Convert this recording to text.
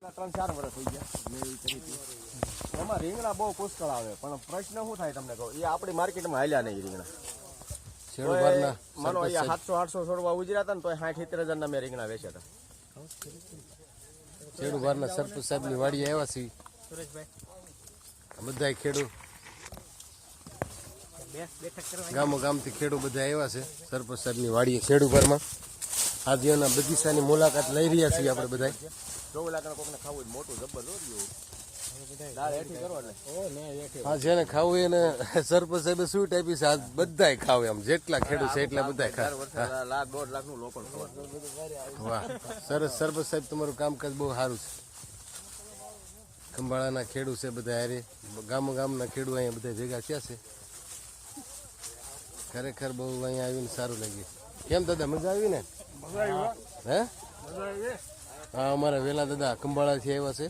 3-4 વર્ષ થઈ ગયા મેં એવી કરી હતી. એમાં રીંગણા બહુ પુષ્કળ આવે પણ પ્રશ્ન શું થાય તમને કહું, એ આપણી માર્કેટમાં હાલ્યા નહીં રીંગણા. માનો અહીંયા 700-800 છોડવા ઉજર્યા હતા ને તો 60-70 હજારના મેં રીંગણા વેચ્યા હતા. ખેડૂતના સરપંચ સાહેબની વાડીએ આવ્યા છીએ બધા ખેડૂત ગામો ગામથી ખેડૂત બધા આવ્યા છે સરપંચ સાહેબની વાડીએ ખેડૂતમાં. આજે એના બગીચાની મુલાકાત લઈ રહ્યા છીએ આપણે બધા. 14 લાખના કોકને ખાવું મોટું જબર દોર્યું દાળ હેઠી કરો એટલે હા જેને ખાવું એને સરપંચ સાહેબે શું ટાઈપી છે, આ બધાય ખાવે આમ જેટલા ખેડૂત છે એટલા બધા ખાય. 1.5 લાખનું લોકોને ખબર. વાહ સરસ સરપંચ સાહેબ તમારું કામકાજ બહુ સારું છે. ખંભાળાના ખેડૂત છે બધા હારે, ગામો ગામના ખેડૂત અહીંયા બધા ભેગા થયા છે. ખરેખર બહુ અહીંયા આવીને સારું લાગ્યું. કેમ દાદા મજા આવી ને? હે હા અમારા વેલા દાદા ખંભાળાથી આવ્યા છે.